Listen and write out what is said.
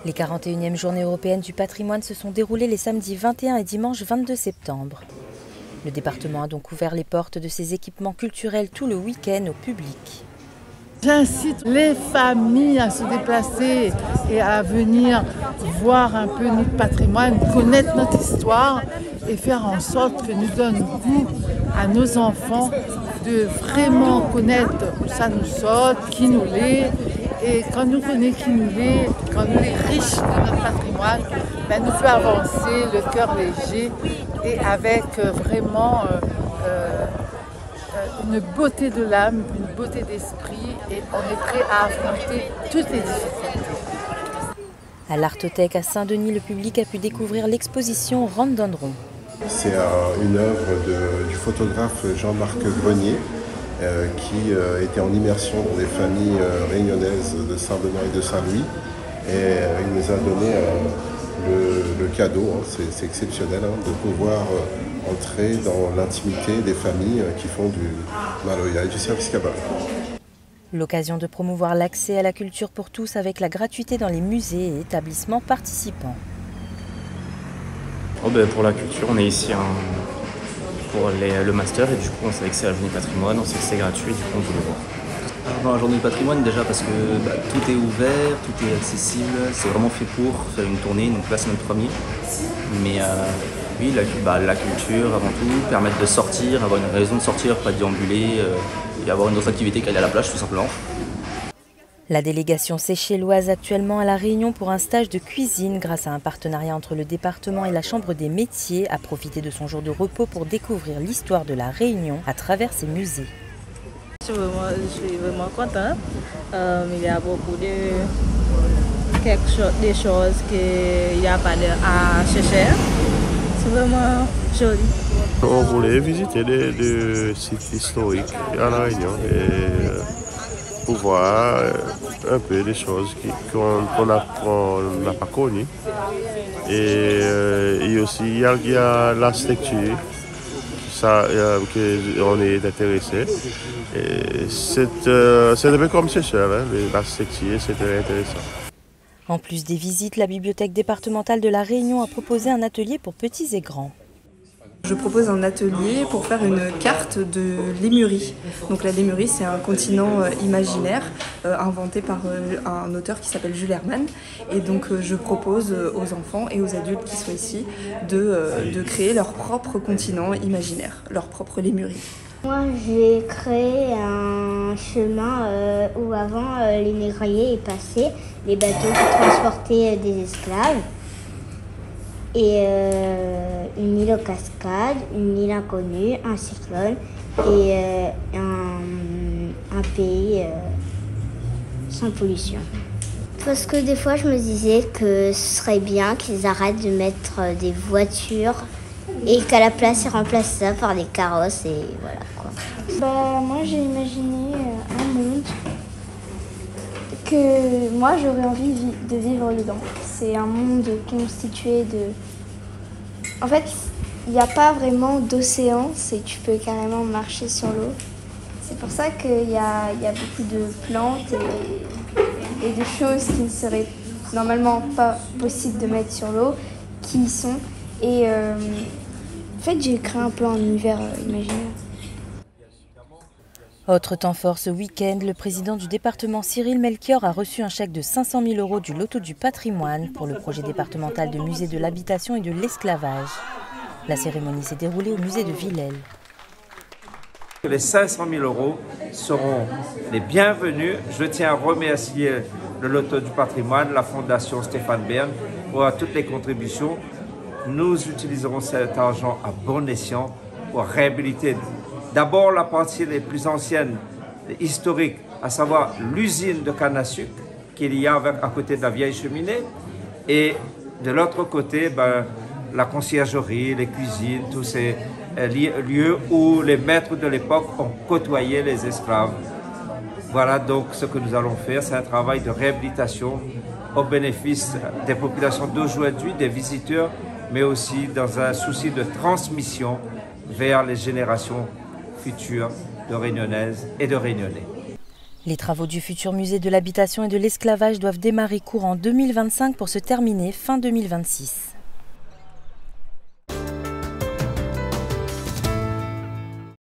Les 41e journées européennes du patrimoine se sont déroulées les samedis 21 et dimanche 22 septembre. Le département a donc ouvert les portes de ses équipements culturels tout le week-end au public. J'incite les familles à se déplacer et à venir voir un peu notre patrimoine, connaître notre histoire et faire en sorte que nous donnions goût à nos enfants de vraiment connaître où ça nous sort, qui nous l'est. Et quand nous connaissons qui nous l'est, quand nous sommes riches de notre patrimoine, ben nous fait avancer le cœur léger et avec vraiment une beauté de l'âme, une beauté d'esprit, et on est prêt à affronter toutes les difficultés. À l'Artothèque à Saint-Denis, le public a pu découvrir l'exposition Rhododendron. C'est une œuvre du photographe Jean-Marc Grenier qui était en immersion dans des familles réunionnaises de Saint-Benoît et de Saint-Louis. Et il nous a donné le cadeau, hein, c'est exceptionnel, hein, de pouvoir entrer dans l'intimité des familles qui font du maloya et du service cabal. L'occasion de promouvoir l'accès à la culture pour tous avec la gratuité dans les musées et établissements participants. Pour la culture, on est ici pour le master et du coup on savait que c'est la journée patrimoine, on sait que c'est gratuit et du coup on voulait voir. Dans la journée du patrimoine déjà parce que tout est ouvert, tout est accessible, c'est vraiment fait pour faire une tournée, donc là c'est notre premier. Mais oui, la culture avant tout, permettre de sortir, avoir une raison de sortir, pas de déambuler et avoir une autre activité qu'aller à la plage tout simplement. La délégation séchelloise actuellement à La Réunion pour un stage de cuisine grâce à un partenariat entre le département et la Chambre des métiers a profité de son jour de repos pour découvrir l'histoire de La Réunion à travers ses musées. Je suis vraiment contente. Il y a beaucoup des choses qu'il n'y a pas à chercher. C'est vraiment joli. On voulait visiter des sites historiques à La Réunion et pour voir un peu des choses qu'on n'a pas connues. Et aussi il y a l'architecture. Ça, qu'on est intéressé. C'est un peu comme Seychelles, hein, l'architecture, c'est très intéressant. En plus des visites, la bibliothèque départementale de La Réunion a proposé un atelier pour petits et grands. Je propose un atelier pour faire une carte de Lémurie. Donc la Lémurie, c'est un continent imaginaire inventé par un auteur qui s'appelle Jules Hermann. Et donc je propose aux enfants et aux adultes qui sont ici de créer leur propre continent imaginaire, leur propre Lémurie. Moi, j'ai créé un chemin où avant les négriers passaient, les bateaux qui transportaient des esclaves. Et une île aux cascades, une île inconnue, un cyclone et un pays sans pollution. Parce que des fois je me disais que ce serait bien qu'ils arrêtent de mettre des voitures et qu'à la place ils remplacent ça par des carrosses et voilà quoi. Moi j'ai imaginé un monde que moi j'aurais envie de vivre dedans. C'est un monde constitué de... En fait, il n'y a pas vraiment d'océan, tu peux carrément marcher sur l'eau. C'est pour ça qu'il y a beaucoup de plantes et de choses qui ne seraient normalement pas possibles de mettre sur l'eau, qui y sont. Et en fait, j'ai créé un peu un univers imaginaire. Autre temps fort ce week-end, le président du département Cyril Melchior a reçu un chèque de 500 000 € du loto du patrimoine pour le projet départemental de musée de l'habitation et de l'esclavage. La cérémonie s'est déroulée au musée de Villèle. Les 500 000 € seront les bienvenus. Je tiens à remercier le loto du patrimoine, la fondation Stéphane Bern pour toutes les contributions. Nous utiliserons cet argent à bon escient pour réhabiliter d'abord la partie les plus anciennes, historique, à savoir l'usine de canne à sucre qu'il y a à côté de la vieille cheminée. Et de l'autre côté, la conciergerie, les cuisines, tous ces lieux où les maîtres de l'époque ont côtoyé les esclaves. Voilà donc ce que nous allons faire, c'est un travail de réhabilitation au bénéfice des populations d'aujourd'hui, des visiteurs, mais aussi dans un souci de transmission vers les générations futures de Réunionnaises et de Réunionnais. Les travaux du futur musée de l'habitation et de l'esclavage doivent démarrer courant 2025 pour se terminer fin 2026.